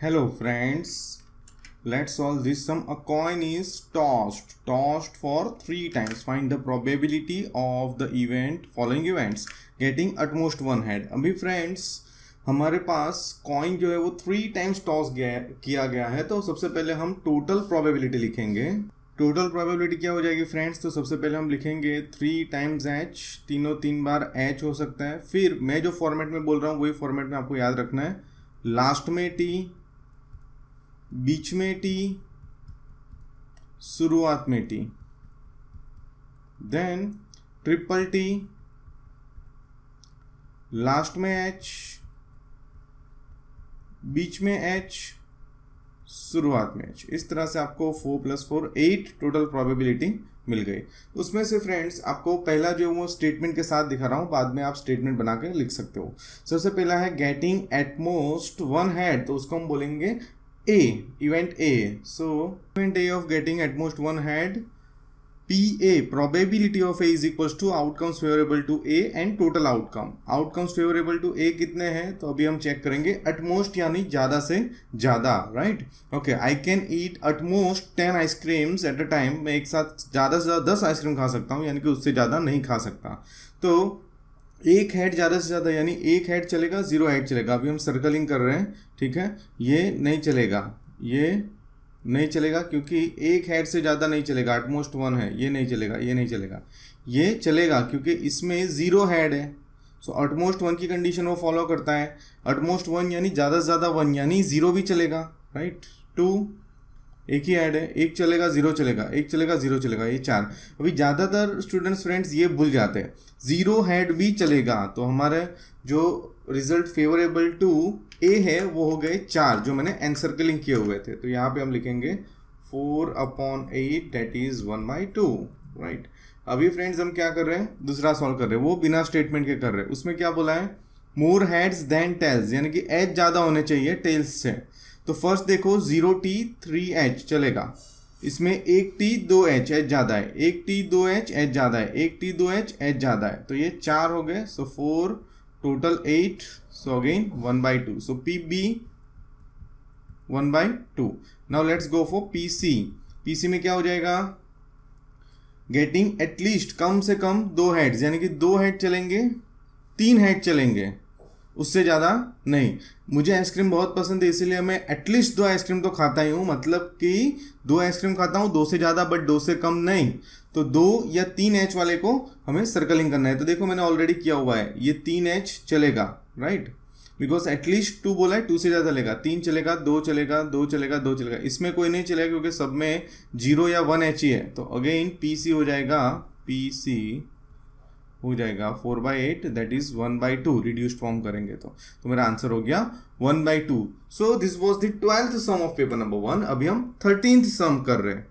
Hello friends, let's solve this sum. A coin is tossed for 3 times. Find the probability of the following events getting at most one head. अभी friends हमारे पास coin जो है वो 3 times toss किया गया है, तो सबसे पहले हम टोटल प्रोबेबिलिटी लिखेंगे. टोटल प्रोबेबिलिटी क्या हो जाएगी फ्रेंड्स? तो सबसे पहले हम लिखेंगे 3 टाइम्स एच, तीनों 3 बार एच हो सकता है. फिर मैं जो फॉर्मेट में बोल रहा हूँ वही फॉर्मेट में आपको याद रखना है. लास्ट में टी, बीच में टी, शुरुआत में T, then triple T, last में एच, बीच में एच, शुरुआत में एच. इस तरह से आपको 4 + 4 8 टोटल प्रोबेबिलिटी मिल गई. उसमें से फ्रेंड्स आपको पहला जो वो स्टेटमेंट के साथ दिखा रहा हूं, बाद में आप स्टेटमेंट बना के लिख सकते हो. सबसे पहला है getting at most one head, तो उसको हम बोलेंगे A, event A. So event A of getting at most one head, PA, probability of A is equals to outcomes favorable to A and total outcome. Outcomes favorable to A कितने हैं? तो अभी हम check करेंगे. at most यानी ज़्यादा से ज़्यादा, right? Okay, I can eat at most 10 ice creams at a time. मैं एक साथ ज़्यादा से ज़्यादा 10 आइसक्रीम खा सकता हूँ, यानी कि उससे ज़्यादा नहीं खा सकता. तो एक हेड ज़्यादा से ज़्यादा यानी एक हेड चलेगा, 0 हेड चलेगा. अभी हम सर्कलिंग कर रहे हैं, ठीक है. ये नहीं चलेगा, ये नहीं चलेगा क्योंकि एक हेड से ज़्यादा नहीं चलेगा. एटमोस्ट 1 है, ये नहीं चलेगा, ये नहीं चलेगा. ये चलेगा क्योंकि इसमें 0 हेड है. सो एटमोस्ट 1 की कंडीशन वो फॉलो करता है. एटमोस्ट 1 यानी ज़्यादा से ज़्यादा 1, यानी 0 भी चलेगा, राइट. 2 एक ही ऐड है, एक चलेगा 0 चलेगा, एक चलेगा 0 चलेगा, ये 4. अभी ज़्यादातर स्टूडेंट्स फ्रेंड्स ये भूल जाते हैं, 0 हेड भी चलेगा. तो हमारे जो रिजल्ट फेवरेबल टू ए है वो हो गए 4, जो मैंने एनसर्कलिंग किए हुए थे. तो यहाँ पे हम लिखेंगे 4/8 दैट इज 1/2, राइट. अभी फ्रेंड्स हम क्या कर रहे हैं? दूसरा सॉल्व कर रहे हैं, वो बिना स्टेटमेंट के कर रहे हैं. उसमें क्या बोला है? मोर हेड्स देन टेल्स, यानी कि एच ज़्यादा होने चाहिए टेल्स से. तो फर्स्ट देखो 0T 3H चलेगा, इसमें 1T 2H एच ज़्यादा है, 1T 2H एच ज़्यादा है, 1T 2H एच ज़्यादा है. तो ये 4 हो गए. सो 4 total 8, so again 1/2. So PB 1/2. Now let's go for PC. PC में क्या हो जाएगा? गेटिंग एटलीस्ट, कम से कम 2 हेड्स, यानी कि 2 हेड चलेंगे, 3 हेड चलेंगे, उससे ज़्यादा नहीं. मुझे आइसक्रीम बहुत पसंद है, इसीलिए मैं एटलीस्ट 2 आइसक्रीम तो खाता ही हूँ. मतलब कि 2 आइसक्रीम खाता हूँ, 2 से ज़्यादा बट 2 से कम नहीं. तो 2 या 3H वाले को हमें सर्कलिंग करना है. तो देखो मैंने ऑलरेडी किया हुआ है, ये 3H चलेगा, राइट. बिकॉज एटलीस्ट 2 बोला है, 2 से ज़्यादा चलेगा. 3 चलेगा, 2 चलेगा, 2 चलेगा, 2 चलेगा. इसमें कोई नहीं चलेगा क्योंकि सब में 0 या 1H ही है. तो अगेन PC हो जाएगा, PC हो जाएगा 4/8 दैट इज 1/2. रिड्यूस्ड फॉर्म करेंगे तो मेरा आंसर हो गया 1/2. So this was the 12th sum of paper number 1. अभी हम 13th सम कर रहे हैं.